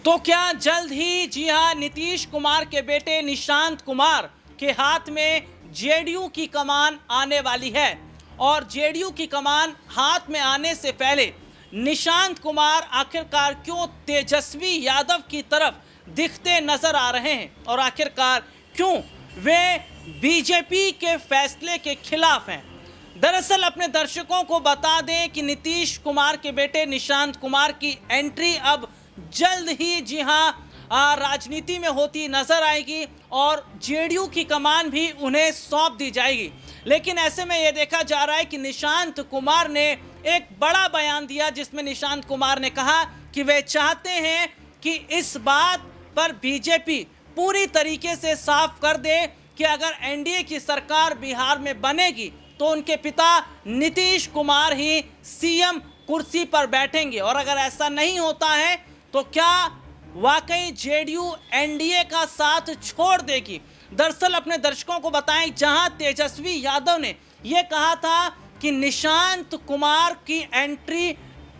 तो क्या जल्द ही, जी हाँ, नीतीश कुमार के बेटे निशांत कुमार के हाथ में जेडीयू की कमान आने वाली है। और जेडीयू की कमान हाथ में आने से पहले निशांत कुमार आखिरकार क्यों तेजस्वी यादव की तरफ दिखते नजर आ रहे हैं और आखिरकार क्यों वे बीजेपी के फैसले के खिलाफ हैं। दरअसल अपने दर्शकों को बता दें कि नीतीश कुमार के बेटे निशांत कुमार की एंट्री अब जल्द ही, जी हाँ, राजनीति में होती नजर आएगी और जेडीयू की कमान भी उन्हें सौंप दी जाएगी। लेकिन ऐसे में यह देखा जा रहा है कि निशांत कुमार ने एक बड़ा बयान दिया, जिसमें निशांत कुमार ने कहा कि वे चाहते हैं कि इस बात पर बीजेपी पूरी तरीके से साफ कर दे कि अगर एनडीए की सरकार बिहार में बनेगी तो उनके पिता नीतीश कुमार ही सीएम कुर्सी पर बैठेंगे, और अगर ऐसा नहीं होता है तो क्या वाकई जेडीयू एनडीए का साथ छोड़ देगी। दरअसल अपने दर्शकों को बताएं, जहां तेजस्वी यादव ने यह कहा था कि निशांत कुमार की एंट्री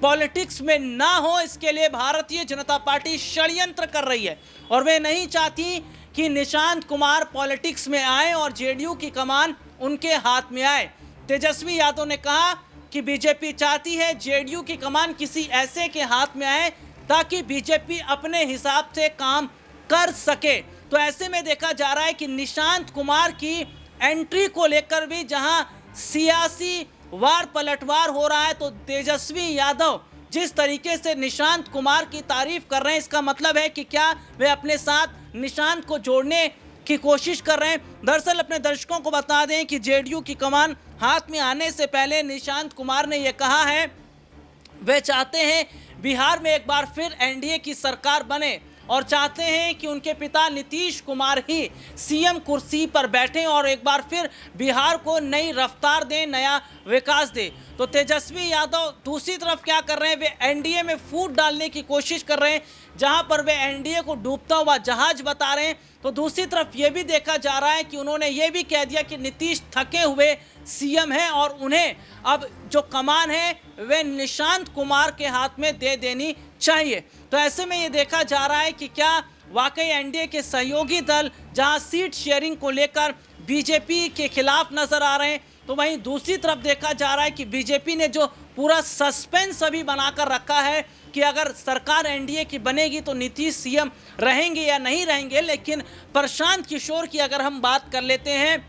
पॉलिटिक्स में ना हो, इसके लिए भारतीय जनता पार्टी षड्यंत्र कर रही है और वे नहीं चाहती कि निशांत कुमार पॉलिटिक्स में आए और जेडीयू की कमान उनके हाथ में आए। तेजस्वी यादव ने कहा कि बीजेपी चाहती है जेडीयू की कमान किसी ऐसे के हाथ में आए ताकि बीजेपी अपने हिसाब से काम कर सके। तो ऐसे में देखा जा रहा है कि निशांत कुमार की एंट्री को लेकर भी जहां सियासी वार पलटवार हो रहा है, तो तेजस्वी यादव जिस तरीके से निशांत कुमार की तारीफ कर रहे हैं, इसका मतलब है कि क्या वे अपने साथ निशांत को जोड़ने की कोशिश कर रहे हैं। दरअसल अपने दर्शकों को बता दें कि जेडीयू की कमान हाथ में आने से पहले निशांत कुमार ने यह कहा है, वे चाहते हैं बिहार में एक बार फिर एनडीए की सरकार बने और चाहते हैं कि उनके पिता नीतीश कुमार ही सीएम कुर्सी पर बैठें और एक बार फिर बिहार को नई रफ्तार दें, नया विकास दें। तो तेजस्वी यादव दूसरी तरफ क्या कर रहे हैं, वे एनडीए में फूट डालने की कोशिश कर रहे हैं, जहां पर वे एनडीए को डूबता हुआ जहाज बता रहे हैं। तो दूसरी तरफ ये भी देखा जा रहा है कि उन्होंने ये भी कह दिया कि नीतीश थके हुए सीएम हैं और उन्हें अब जो कमान है वे निशांत कुमार के हाथ में दे देनी चाहिए। तो ऐसे में ये देखा जा रहा है कि क्या वाकई एनडीए के सहयोगी दल जहां सीट शेयरिंग को लेकर बीजेपी के खिलाफ नजर आ रहे हैं, तो वहीं दूसरी तरफ देखा जा रहा है कि बीजेपी ने जो पूरा सस्पेंस अभी बनाकर रखा है कि अगर सरकार एनडीए की बनेगी तो नीतीश सीएम रहेंगे या नहीं रहेंगे। लेकिन प्रशांत किशोर की अगर हम बात कर लेते हैं,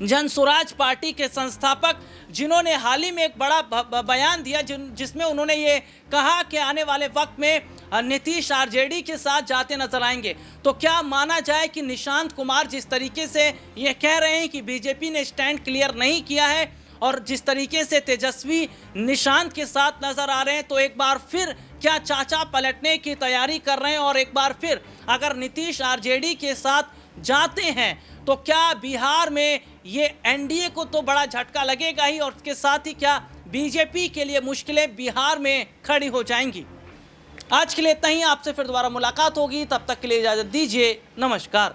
जन स्वराज पार्टी के संस्थापक, जिन्होंने हाल ही में एक बड़ा बयान दिया जिसमें उन्होंने ये कहा कि आने वाले वक्त में नीतीश आरजेडी के साथ जाते नजर आएंगे। तो क्या माना जाए कि निशांत कुमार जिस तरीके से ये कह रहे हैं कि बीजेपी ने स्टैंड क्लियर नहीं किया है और जिस तरीके से तेजस्वी निशांत के साथ नजर आ रहे हैं, तो एक बार फिर क्या चाचा पलटने की तैयारी कर रहे हैं और एक बार फिर अगर नीतीश आरजेडी के साथ जाते हैं तो क्या बिहार में ये एनडीए को तो बड़ा झटका लगेगा ही, और उसके साथ ही क्या बीजेपी के लिए मुश्किलें बिहार में खड़ी हो जाएंगी। आज के लिए इतना ही, आपसे फिर दोबारा मुलाकात होगी, तब तक के लिए इजाजत दीजिए, नमस्कार।